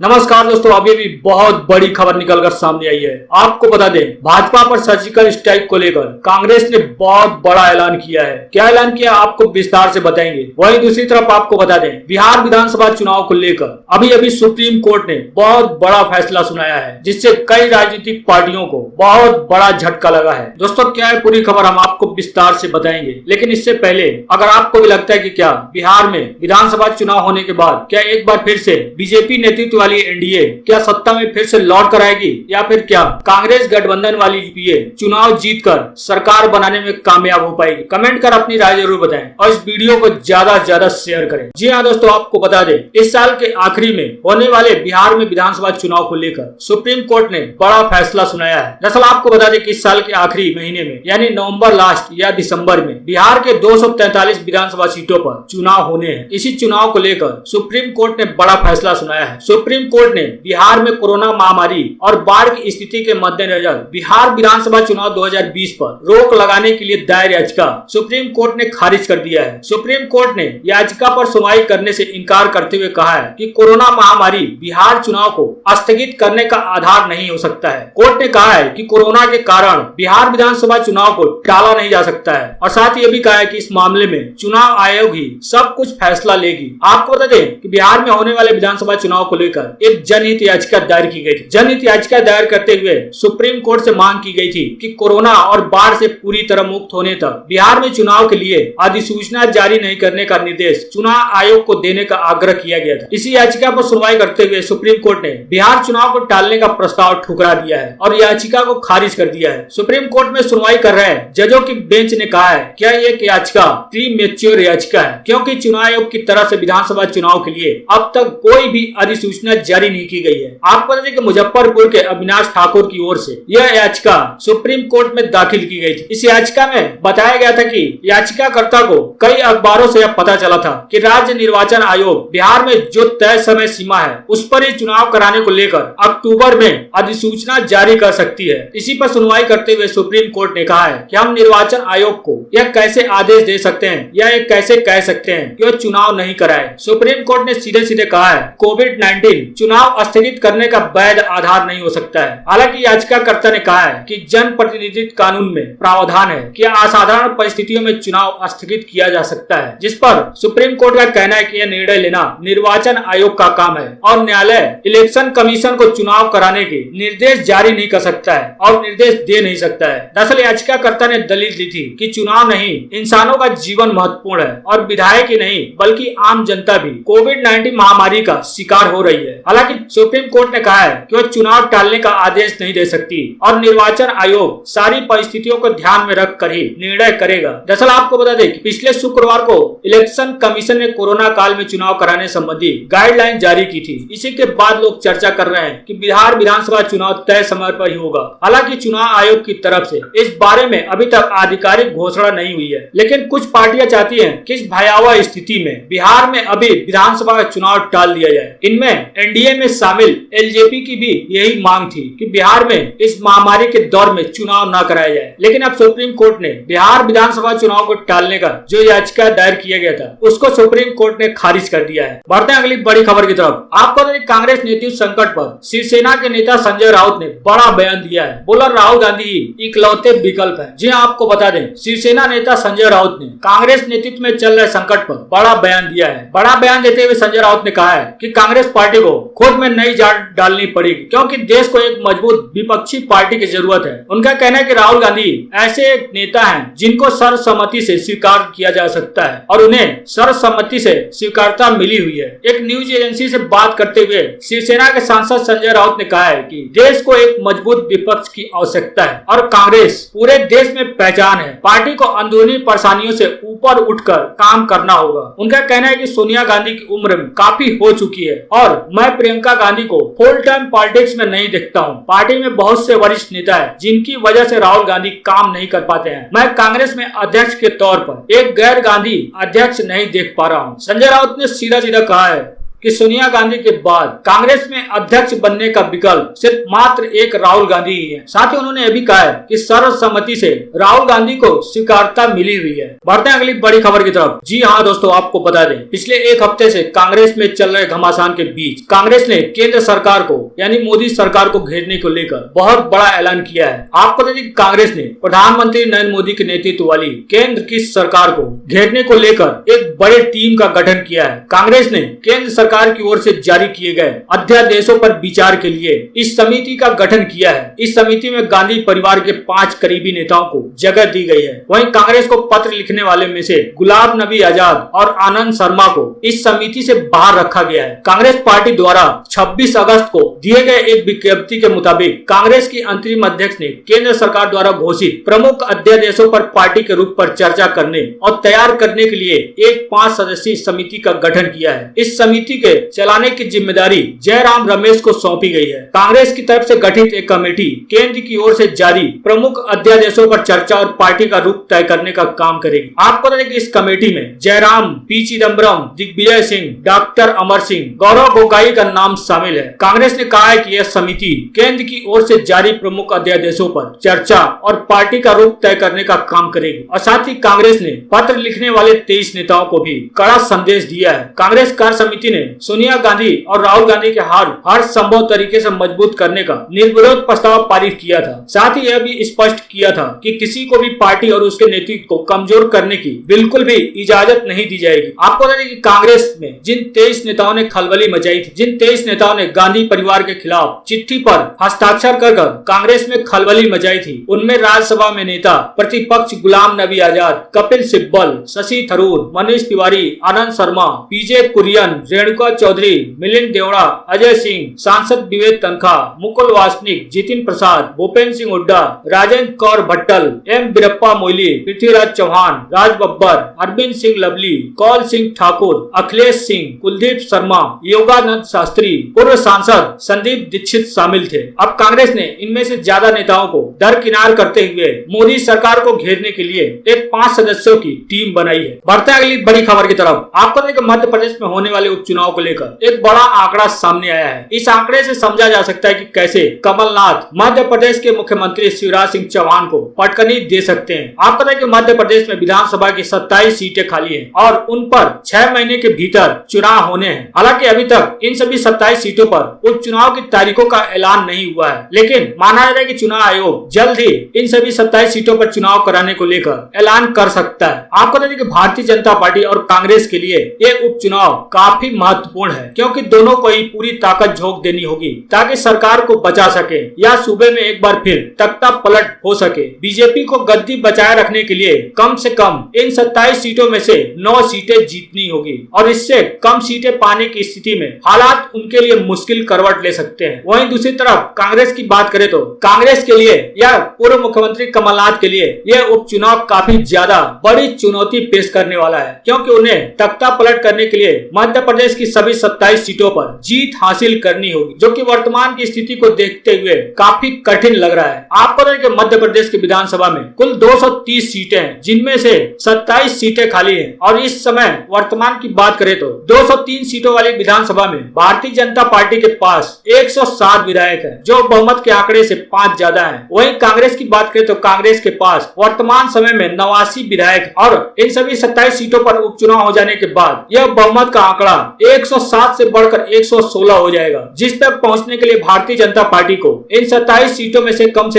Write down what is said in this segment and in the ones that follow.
नमस्कार दोस्तों, अभी भी बहुत बड़ी खबर निकलकर सामने आई है। आपको बता दें, भाजपा पर सर्जिकल स्ट्राइक को लेकर कांग्रेस ने बहुत बड़ा ऐलान किया है। क्या ऐलान किया आपको विस्तार से बताएंगे। वहीं दूसरी तरफ आपको बता दें, बिहार विधानसभा चुनाव को लेकर अभी अभी सुप्रीम कोर्ट ने बहुत बड़ा फैसला सुनाया है, जिससे कई राजनीतिक पार्टियों को बहुत बड़ा झटका लगा है। दोस्तों, क्या है पूरी खबर हम आपको विस्तार से बताएंगे, लेकिन इससे पहले अगर आपको भी लगता है कि क्या बिहार में विधानसभा चुनाव होने के बाद क्या एक बार फिर से बीजेपी नेतृत्व वाली एनडीए क्या सत्ता में फिर से लौट कर आएगी, या फिर क्या कांग्रेस गठबंधन वाली यूपीए चुनाव जीतकर सरकार बनाने में कामयाब हो पाएगी, कमेंट कर अपनी राय जरूर बताएं और इस वीडियो को ज्यादा से ज्यादा शेयर करें। जी हाँ दोस्तों, आपको बता दें, इस साल के आखिरी में होने वाले बिहार में विधानसभा चुनाव को लेकर सुप्रीम कोर्ट ने बड़ा फैसला सुनाया है। दरअसल आपको बता दें कि इस साल के आखिरी महीने में यानी नवंबर लास्ट या दिसंबर में बिहार के 243 विधानसभा सीटों पर चुनाव होने हैं। इसी चुनाव को लेकर सुप्रीम कोर्ट ने बड़ा फैसला सुनाया है। सुप्रीम कोर्ट ने बिहार में कोरोना महामारी और बाढ़ की स्थिति के मद्देनजर बिहार विधानसभा चुनाव 2020 पर रोक लगाने के लिए दायर याचिका सुप्रीम कोर्ट ने खारिज कर दिया है। सुप्रीम कोर्ट ने याचिका पर सुनवाई करने से इनकार करते हुए कहा है कि कोरोना महामारी बिहार चुनाव को स्थगित करने का आधार नहीं हो सकता है। कोर्ट ने कहा है कि कोरोना के कारण बिहार विधानसभा चुनाव को टाला नहीं जा सकता है और साथ ही ये भी कहा है कि इस मामले में चुनाव आयोग ही सब कुछ फैसला लेगी। आपको बता दें कि बिहार में होने वाले विधानसभा चुनाव को लेकर एक जनहित याचिका दायर की गई थी। जनहित याचिका दायर करते हुए सुप्रीम कोर्ट से मांग की गई थी कि कोरोना और बाढ़ से पूरी तरह मुक्त होने तक बिहार में चुनाव के लिए अधिसूचना जारी नहीं करने का निर्देश चुनाव आयोग को देने का आग्रह किया गया था। इसी याचिका पर सुनवाई करते हुए सुप्रीम कोर्ट ने बिहार चुनाव को टालने का प्रस्ताव ठुकरा दिया है और याचिका को खारिज कर दिया है। सुप्रीम कोर्ट में सुनवाई कर रहे जजों की बेंच ने कहा है क्या ये याचिका प्री मैच्योर याचिका है, क्योंकि चुनाव आयोग की तरफ से विधानसभा चुनाव के लिए अब तक कोई भी अधिसूचना जारी नहीं की गई है। आपको बता दें कि मुजफ्फरपुर के अविनाश ठाकुर की ओर से यह याचिका सुप्रीम कोर्ट में दाखिल की गई थी। इस याचिका में बताया गया था कि याचिकाकर्ता को कई अखबारों से यह पता चला था कि राज्य निर्वाचन आयोग बिहार में जो तय समय सीमा है उस पर ही चुनाव कराने को लेकर अक्टूबर में अधिसूचना जारी कर सकती है। इसी पर सुनवाई करते हुए सुप्रीम कोर्ट ने कहा है कि हम निर्वाचन आयोग को यह कैसे आदेश दे सकते हैं या ये कैसे कह सकते हैं कि वह चुनाव नहीं कराए। सुप्रीम कोर्ट ने सीधे सीधे कहा है कोविड-19 चुनाव स्थगित करने का वैध आधार नहीं हो सकता है। हालांकि याचिकाकर्ता ने कहा है कि जन प्रतिनिधित्व कानून में प्रावधान है कि असाधारण परिस्थितियों में चुनाव स्थगित किया जा सकता है, जिस पर सुप्रीम कोर्ट का कहना है कि यह निर्णय लेना निर्वाचन आयोग का काम है और न्यायालय इलेक्शन कमीशन को चुनाव कराने के निर्देश जारी नहीं कर सकता है और निर्देश दे नहीं सकता है। दरअसल याचिकाकर्ता ने दलील दी थी कि चुनाव नहीं, इंसानों का जीवन महत्वपूर्ण है और विधायक ही नहीं बल्कि आम जनता भी कोविड-19 महामारी का शिकार हो रही है। हालांकि सुप्रीम कोर्ट ने कहा है कि वह चुनाव टालने का आदेश नहीं दे सकती और निर्वाचन आयोग सारी परिस्थितियों को ध्यान में रखकर ही निर्णय करेगा। दरअसल आपको बता दें कि पिछले शुक्रवार को इलेक्शन कमीशन ने कोरोना काल में चुनाव कराने संबंधी गाइडलाइन जारी की थी। इसी के बाद लोग चर्चा कर रहे हैं कि बिहार विधानसभा चुनाव तय समय पर ही होगा। हालांकि चुनाव आयोग की तरफ से इस बारे में अभी तक आधिकारिक घोषणा नहीं हुई है, लेकिन कुछ पार्टियां चाहती हैं कि इस भयावह स्थिति में बिहार में अभी विधानसभा का चुनाव टाल दिया जाए। इनमें एनडीए में शामिल एलजेपी की भी यही मांग थी कि बिहार में इस महामारी के दौर में चुनाव न कराया जाए, लेकिन अब सुप्रीम कोर्ट ने बिहार विधानसभा चुनाव को टालने का जो याचिका दायर किया गया था उसको सुप्रीम कोर्ट ने खारिज कर दिया है। बढ़ते हैं अगली बड़ी खबर की तरफ। आपको कांग्रेस नेतृत्व संकट पर शिवसेना के नेता संजय राउत ने बड़ा बयान दिया है। बोला राहुल गांधी ही इकलौते विकल्प है। जी आपको बता दें, शिवसेना नेता संजय राउत ने कांग्रेस नेतृत्व में चल रहे संकट पर बड़ा बयान दिया है। बड़ा बयान देते हुए संजय राउत ने कहा है कि कांग्रेस पार्टी को खुद में नई जान डालनी पड़ेगी, क्योंकि देश को एक मजबूत विपक्षी पार्टी की जरूरत है। उनका कहना है कि राहुल गांधी ऐसे एक नेता हैं जिनको सर्वसम्मति से स्वीकार किया जा सकता है और उन्हें सर्वसम्मति से स्वीकारता मिली हुई है। एक न्यूज एजेंसी से बात करते हुए शिवसेना के सांसद संजय राउत ने कहा है कि देश को एक मजबूत विपक्ष की आवश्यकता है और कांग्रेस पूरे देश में पहचान है। पार्टी को अंदरूनी परेशानियों से ऊपर उठकर काम करना होगा। उनका कहना है कि सोनिया गांधी की उम्र काफी हो चुकी है और मैं प्रियंका गांधी को फुल टाइम पॉलिटिक्स में नहीं देखता हूँ। पार्टी में बहुत से वरिष्ठ नेता है जिनकी वजह से राहुल गांधी काम नहीं कर पाते हैं। मैं कांग्रेस में अध्यक्ष के तौर पर एक गैर गांधी अध्यक्ष नहीं देख पा रहा हूँ। संजय राउत ने सीधा सीधा कहा है कि सोनिया गांधी के बाद कांग्रेस में अध्यक्ष बनने का विकल्प सिर्फ मात्र एक राहुल गांधी ही है। साथ ही उन्होंने अभी कहा है कि सर्वसम्मति से राहुल गांधी को स्वीकारता मिली हुई है। बढ़ते हैं अगली बड़ी खबर की तरफ। जी हाँ दोस्तों, आपको बता दें, पिछले एक हफ्ते से कांग्रेस में चल रहे घमासान के बीच कांग्रेस ने केंद्र सरकार को यानी मोदी सरकार को घेरने को लेकर बहुत बड़ा ऐलान किया है। आपको बता दें कि कांग्रेस ने प्रधानमंत्री नरेंद्र मोदी के नेतृत्व वाली केंद्र की सरकार को घेरने को लेकर एक बड़े टीम का गठन किया है। कांग्रेस ने केंद्र सरकार की ओर से जारी किए गए अध्यादेशों पर विचार के लिए इस समिति का गठन किया है। इस समिति में गांधी परिवार के 5 करीबी नेताओं को जगह दी गई है। वहीं कांग्रेस को पत्र लिखने वाले में से गुलाम नबी आजाद और आनंद शर्मा को इस समिति से बाहर रखा गया है। कांग्रेस पार्टी द्वारा 26 अगस्त को दिए गए एक विज्ञप्ति के मुताबिक कांग्रेस की अंतरिम अध्यक्ष ने केंद्र सरकार द्वारा घोषित प्रमुख अध्यादेशों पर पार्टी के रूप पर चर्चा करने और तैयार करने के लिए एक 5 सदस्यीय समिति का गठन किया है। इस समिति के चलाने की जिम्मेदारी जयराम रमेश को सौंपी गई है। कांग्रेस की तरफ से गठित एक कमेटी केंद्र की ओर से जारी प्रमुख अध्यादेशों पर चर्चा और पार्टी का रूप तय करने का काम करेगी। आपको बता दें कि इस कमेटी में जयराम, पी चिदम्बरम, दिग्विजय सिंह, डॉक्टर अमर सिंह, गौरव गोगोई का नाम शामिल है। कांग्रेस ने कहा है कि यह समिति केंद्र की ओर से जारी प्रमुख अध्यादेशों पर चर्चा और पार्टी का रूप तय करने का काम करेगी। और साथ ही कांग्रेस ने पत्र लिखने वाले 23 नेताओं को भी कड़ा संदेश दिया है। कांग्रेस कार्य समिति ने सोनिया गांधी और राहुल गांधी के हर संभव तरीके से मजबूत करने का निर्विरोध प्रस्ताव पारित किया था। साथ ही यह भी स्पष्ट किया था कि किसी को भी पार्टी और उसके नेतृत्व को कमजोर करने की बिल्कुल भी इजाजत नहीं दी जाएगी। आपको बता दें कि कांग्रेस में जिन 23 नेताओं ने खलबली मचाई थी, जिन 23 नेताओं ने गांधी परिवार के खिलाफ चिट्ठी पर हस्ताक्षर कर कांग्रेस में खलबली मचाई थी, उनमें राज्यसभा में नेता प्रतिपक्ष गुलाम नबी आजाद, कपिल सिब्बल, शशि थरूर, मनीष तिवारी, आनंद शर्मा, पीजे कुरियन, रेणुका चौधरी, मिलिंद देवड़ा, अजय सिंह, सांसद विवेक तनखा, मुकुल वासनिक, जितिन प्रसाद, भूपेंद्र सिंह हुड्डा, राजेंद्र कौर भट्टल, एम वीरप्पा मोइली, पृथ्वीराज चौहान, राज बब्बर, अरविंद सिंह लवली, कौल सिंह ठाकुर, अखिलेश सिंह, कुलदीप शर्मा, योगानंद शास्त्री, पूर्व सांसद संदीप दीक्षित शामिल थे। अब कांग्रेस ने इनमें से ज्यादा नेताओं को दरकिनार करते हुए मोदी सरकार को घेरने के लिए एक 5 सदस्यों की टीम बनाई है। बढ़ते हैं अगली बड़ी खबर की तरफ। आपको देखिए, मध्य प्रदेश में होने वाले उपचुनाव को लेकर एक बड़ा आंकड़ा सामने आया है। इस आंकड़े से समझा जा सकता है कि कैसे कमलनाथ मध्य प्रदेश के मुख्यमंत्री शिवराज सिंह चौहान को पटकनी दे सकते हैं। आपको पता है कि मध्य प्रदेश में विधानसभा की 27 सीटें खाली हैं और उन पर 6 महीने के भीतर चुनाव होने हैं। हालांकि अभी तक इन सभी 27 सीटों पर उपचुनाव की तारीखों का ऐलान नहीं हुआ है, लेकिन माना जा रहा है कि चुनाव आयोग जल्द ही इन सभी 27 सीटों पर चुनाव कराने को लेकर ऐलान कर सकता है। आपको बता दें कि भारतीय जनता पार्टी और कांग्रेस के लिए ये उपचुनाव काफी महत्वपूर्ण है, क्योंकि दोनों को ही पूरी ताकत झोंक देनी होगी ताकि सरकार को बचा सके या सूबे में एक बार फिर तख्ता पलट हो सके। बीजेपी को गद्दी बचाए रखने के लिए कम से कम इन 27 सीटों में से 9 सीटें जीतनी होगी और इससे कम सीटें पाने की स्थिति में हालात उनके लिए मुश्किल करवट ले सकते हैं। वहीं दूसरी तरफ कांग्रेस की बात करें तो कांग्रेस के लिए या पूर्व मुख्यमंत्री कमलनाथ के लिए यह उपचुनाव काफी ज्यादा बड़ी चुनौती पेश करने वाला है, क्योंकि उन्हें तख्ता पलट करने के लिए मध्य प्रदेश की सभी 27 सीटों पर जीत हासिल करनी होगी, जो कि वर्तमान की स्थिति को देखते हुए काफी कठिन लग रहा है। आपको पता है कि मध्य प्रदेश की विधानसभा में कुल 230 सीटें हैं, जिनमें से 27 सीटें खाली हैं और इस समय वर्तमान की बात करें तो 203 सीटों वाली विधानसभा में भारतीय जनता पार्टी के पास 107 विधायक है, जो बहुमत के आंकड़े से 5 ज्यादा है। वहीं कांग्रेस की बात करें तो कांग्रेस के पास वर्तमान समय में 89 विधायक और इन सभी 27 सीटों पर उपचुनाव हो जाने के बाद यह बहुमत का आंकड़ा 107 से बढ़कर 116 हो जाएगा, जिस तक पहुंचने के लिए भारतीय जनता पार्टी को इन 27 सीटों में से कम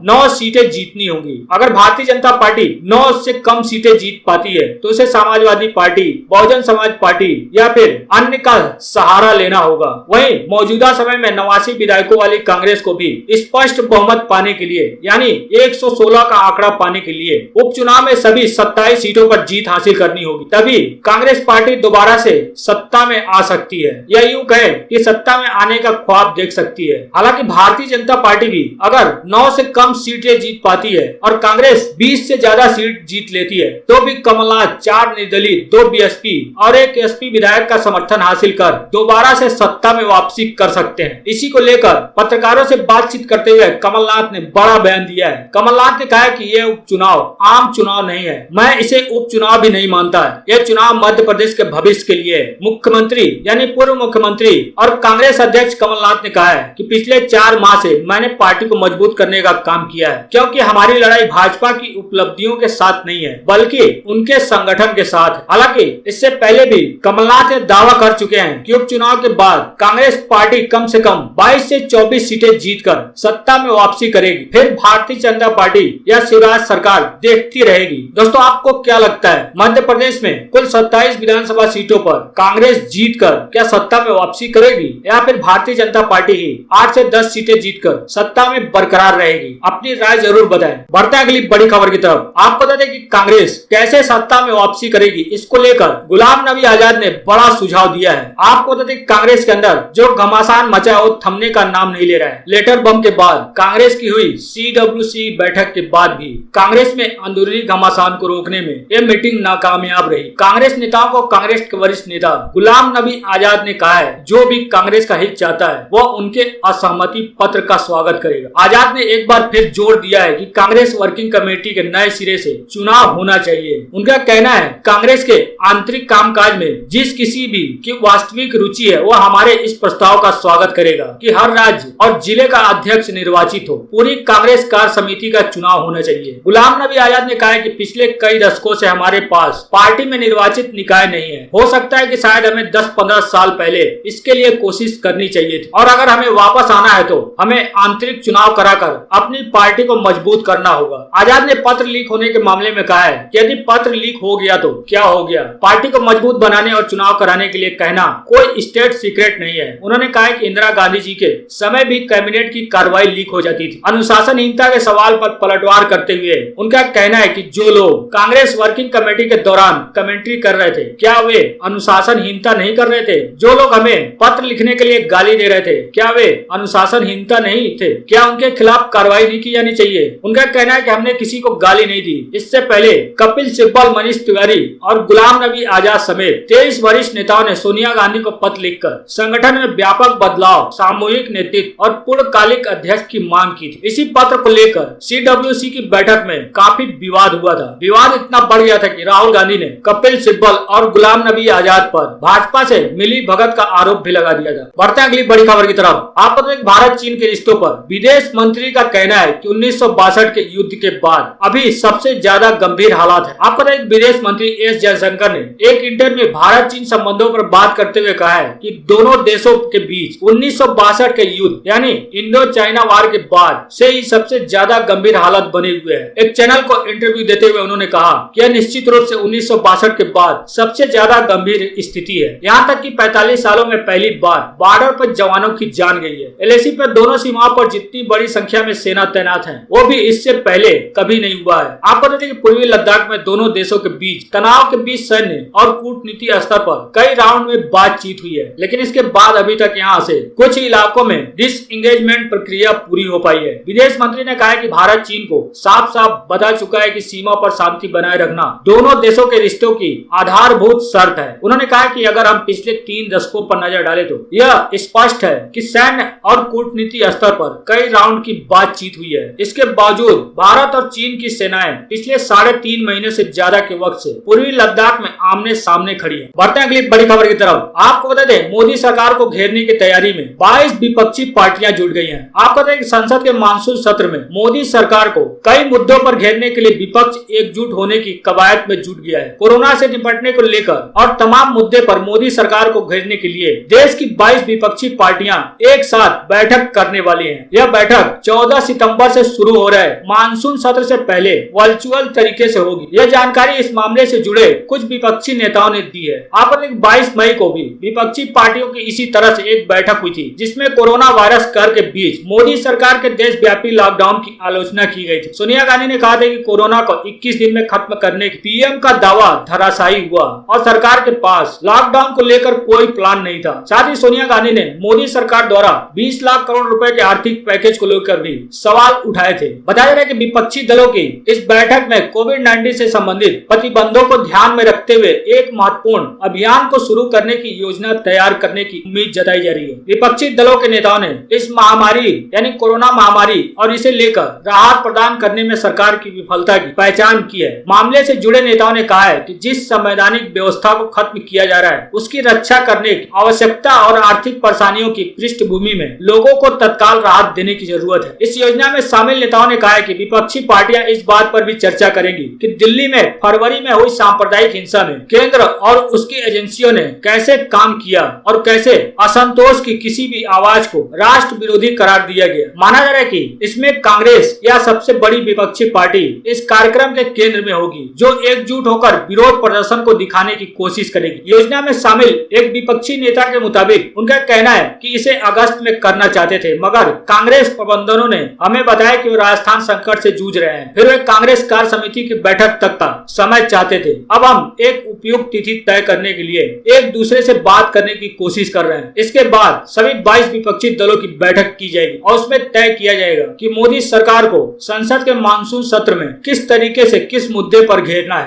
9 सीटें जीतनी होंगी। अगर भारतीय जनता पार्टी 9 से कम सीटें जीत पाती है तो उसे समाजवादी पार्टी, बहुजन समाज पार्टी या फिर अन्य का सहारा लेना होगा। वहीं मौजूदा समय में 89 विधायकों वाली कांग्रेस को भी स्पष्ट बहुमत पाने के लिए यानी 116 का आंकड़ा पाने के लिए उपचुनाव में सभी 27 सीटों पर जीत हासिल करनी होगी, तभी कांग्रेस पार्टी दोबारा से सत्ता में आ सकती है या यूं कहे कि सत्ता में आने का ख्वाब देख सकती है। हालांकि भारतीय जनता पार्टी भी अगर 9 से कम सीटें जीत पाती है और कांग्रेस 20 से ज्यादा सीट जीत लेती है तो भी कमलनाथ 4 निर्दलीय, 2 बीएसपी और 1 एसपी विधायक का समर्थन हासिल कर दोबारा से सत्ता में वापसी कर सकते हैं। इसी को लेकर पत्रकारों से बातचीत करते हुए कमलनाथ ने बड़ा बयान दिया है। कमलनाथ ने कहा कि यह उपचुनाव आम चुनाव नहीं है, मैं इसे उपचुनाव भी नहीं मानता है। यह चुनाव मध्य प्रदेश के भविष्य के लिए मुख्यमंत्री मुख्यमंत्री यानी पूर्व मुख्यमंत्री और कांग्रेस अध्यक्ष कमलनाथ ने कहा है कि पिछले 4 माह से मैंने पार्टी को मजबूत करने का काम किया है, क्योंकि हमारी लड़ाई भाजपा की उपलब्धियों के साथ नहीं है बल्कि उनके संगठन के साथ है। हालांकि इससे पहले भी कमलनाथ ने दावा कर चुके हैं कि उपचुनाव के बाद कांग्रेस पार्टी कम से कम 22 से 24 सीटें जीतकर सत्ता में वापसी करेगी, फिर भारतीय जनता पार्टी या शिवराज सरकार देखती रहेगी। दोस्तों, आपको क्या लगता है, मध्य प्रदेश में कुल 27 विधानसभा सीटों पर कांग्रेस जीतकर क्या सत्ता में वापसी करेगी या फिर भारतीय जनता पार्टी ही 8 से 10 सीटें जीतकर सत्ता में बरकरार रहेगी? अपनी राय जरूर बताएं। बढ़ते हैं अगली बड़ी खबर की तरफ। आपको बता दें कि कांग्रेस कैसे सत्ता में वापसी करेगी, इसको लेकर गुलाम नबी आजाद ने बड़ा सुझाव दिया है। आपको बता दें कि कांग्रेस के अंदर जो घमासान मचा है वो थमने का नाम नहीं ले रहा है। लेटर बम के बाद कांग्रेस की हुई CWC बैठक के बाद भी कांग्रेस में अंदरूनी घमासान को रोकने में यह मीटिंग नाकामयाब रही। कांग्रेस नेताओं को कांग्रेस के वरिष्ठ नेता गुलाम नबी आजाद ने कहा है जो भी कांग्रेस का हित चाहता है वो उनके असहमति पत्र का स्वागत करेगा। आजाद ने एक बार फिर जोर दिया है कि कांग्रेस वर्किंग कमेटी के नए सिरे से चुनाव होना चाहिए। उनका कहना है कांग्रेस के आंतरिक कामकाज में जिस किसी भी की वास्तविक रुचि है वो हमारे इस प्रस्ताव का स्वागत करेगा कि हर राज्य और जिले का अध्यक्ष निर्वाचित हो, पूरी कांग्रेस कार्य समिति का चुनाव होना चाहिए। गुलाम नबी आजाद ने कहा है कि पिछले कई दशकों से हमारे पास पार्टी में निर्वाचित निकाय नहीं है। हो सकता है कि शायद हमें 10-15 साल पहले इसके लिए कोशिश करनी चाहिए थी और अगर हमें वापस आना है तो हमें आंतरिक चुनाव कराकर अपनी पार्टी को मजबूत करना होगा। आजाद ने पत्र लीक होने के मामले में कहा है कि यदि पत्र लीक हो गया तो क्या हो गया, पार्टी को मजबूत बनाने और चुनाव कराने के लिए कहना कोई स्टेट सीक्रेट नहीं है। उन्होंने कहा कि इंदिरा गांधी जी के समय भी कैबिनेट की कार्रवाई लीक हो जाती थी। अनुशासनहीनता के सवाल पर पलटवार करते हुए उनका कहना है कि जो लोग कांग्रेस वर्किंग कमेटी के दौरान कमेंट्री कर रहे थे क्या वे अनुशासनहीनता नहीं कर रहे थे? जो लोग हमें पत्र लिखने के लिए गाली दे रहे थे क्या वे अनुशासनहीनता नहीं थे? क्या उनके खिलाफ कार्रवाई नहीं की जानी चाहिए? उनका कहना है कि हमने किसी को गाली नहीं दी। इससे पहले कपिल सिब्बल, मनीष तिवारी और गुलाम नबी आजाद समेत 23 वरिष्ठ नेताओं ने सोनिया गांधी को पत्र लिखकर संगठन में व्यापक बदलाव, सामूहिक नेतृत्व और पूर्णकालिक अध्यक्ष की मांग की थी। इसी पत्र को लेकर CWC की बैठक में काफी विवाद हुआ था। विवाद इतना बढ़ गया था कि राहुल गांधी ने कपिल सिब्बल और गुलाम नबी आजाद पर भाजपा से मिली भगत का आरोप भी लगा दिया था। बढ़ते हैं अगली बड़ी खबर की तरफ। आपको तो भारत चीन के रिश्तों पर विदेश मंत्री का कहना है कि 1962 के युद्ध के बाद अभी सबसे ज्यादा गंभीर हालात है। आपको तो विदेश मंत्री S जयशंकर ने एक इंटरव्यू में भारत चीन संबंधों पर बात करते हुए कहा है कि दोनों देशों के बीच 1962 के युद्ध यानी इंडो चाइना वार के बाद से ही सबसे ज्यादा गंभीर हालत बने हुए हैं। एक चैनल को इंटरव्यू देते हुए उन्होंने कहा कि यह निश्चित रूप से 1962 के बाद सबसे ज्यादा गंभीर स्थिति है। यहाँ तक कि 45 सालों में पहली बार बॉर्डर पर जवानों की जान गई है। LAC पर दोनों सीमाओं पर जितनी बड़ी संख्या में सेना तैनात है वो भी इससे पहले कभी नहीं हुआ है। आपको बता दें कि पूर्वी लद्दाख में दोनों देशों के बीच तनाव के बीच सैन्य और कूटनीति स्तर पर कई राउंड में बातचीत हुई है, लेकिन इसके बाद अभी तक यहाँ से कुछ इलाकों में डिसएंगेजमेंट प्रक्रिया पूरी हो पाई है। विदेश मंत्री ने कहा कि भारत चीन को साफ साफ बता चुका है कि सीमा पर शांति बनाए रखना दोनों देशों के रिश्तों की आधारभूत शर्त है। उन्होंने कहा कि अगर हम पिछले 3 दशकों पर नजर डालें तो यह स्पष्ट है कि सैन्य और कूटनीति स्तर पर कई राउंड की बातचीत हुई है। इसके बावजूद भारत और चीन की सेनाएं पिछले 3.5 महीने से ज्यादा के वक्त से पूर्वी लद्दाख में आमने सामने खड़ी है। बढ़ते हैं अगली बड़ी खबर की तरफ। आपको बता दें मोदी सरकार को घेरने की तैयारी में 22 विपक्षी पार्टियां जुट गई हैं। आपको बता दें संसद के मानसून सत्र में मोदी सरकार को कई मुद्दों पर घेरने के लिए विपक्ष एकजुट होने की कवायद में जुट गया है। कोरोना से निपटने को लेकर और तमाम मुद्दे पर मोदी सरकार को घेरने के लिए देश की 22 विपक्षी पार्टियां एक साथ बैठक करने वाली हैं। यह बैठक 14 सितंबर से शुरू हो रहे मानसून सत्र से पहले वर्चुअल तरीके से होगी। यह जानकारी इस मामले से जुड़े कुछ विपक्षी नेताओं ने दी है। आप 22 मई को भी विपक्षी पार्टियों की इसी तरह से एक बैठक हुई थी जिसमें कोरोना वायरस कर के बीच मोदी सरकार के देशव्यापी लॉकडाउन की आलोचना की गई थी। सोनिया गांधी ने कहा था कि कोरोना को 21 दिन में खत्म करने की पीएम का दावा धराशायी हुआ और सरकार के पास लॉकडाउन को लेकर कोई प्लान नहीं था। साथ ही सोनिया गांधी ने मोदी सरकार द्वारा 20 लाख करोड़ रुपए के आर्थिक पैकेज को लेकर भी सवाल उठाए थे। बताया जा रहा है कि विपक्षी दलों की इस बैठक में कोविड-19 से संबंधित प्रतिबंधों को ध्यान में रखते हुए एक महत्वपूर्ण अभियान को शुरू करने की योजना तैयार करने की उम्मीद जताई जा रही है। विपक्षी दलों के नेताओं ने इस महामारी यानी कोरोना महामारी और इसे लेकर राहत प्रदान करने में सरकार की विफलता की पहचान की है। मामले से जुड़े नेताओं ने कहा है कि जिस संवैधानिक व्यवस्था को खत्म किया जा रहा है उसकी रक्षा करने की आवश्यकता और आर्थिक परेशानियों की पृष्ठभूमि में लोगों को तत्काल राहत देने की जरूरत है। इस योजना में शामिल नेताओं ने कहा है कि विपक्षी पार्टियां इस बात पर भी चर्चा करेंगी कि दिल्ली में फरवरी में हुई सांप्रदायिक हिंसा में केंद्र और उसकी एजेंसियों ने कैसे काम किया और कैसे असंतोष की किसी भी आवाज को राष्ट्र विरोधी करार दिया गया। माना जा रहा है कि इसमें कांग्रेस या सबसे बड़ी विपक्षी पार्टी इस कार्यक्रम के केंद्र में होगी, जो एकजुट होकर विरोध प्रदर्शन को दिखाने की कोशिश करेगी। योजना में शामिल एक विपक्षी नेता के मुताबिक उनका कहना है कि इसे अगस्त में करना चाहते थे, मगर कांग्रेस प्रबंधनों ने हमें बताया कि वो राजस्थान संकट से जूझ रहे हैं, फिर वे कांग्रेस कार्य समिति की बैठक तक का समय चाहते थे। अब हम एक उपयुक्त तिथि तय करने के लिए एक दूसरे से बात करने की कोशिश कर रहे हैं। इसके बाद सभी 22 विपक्षी दलों की बैठक की जाएगी और उसमें तय किया जाएगा कि मोदी सरकार को संसद के मानसून सत्र में किस तरीके से किस मुद्दे पर घेरना है।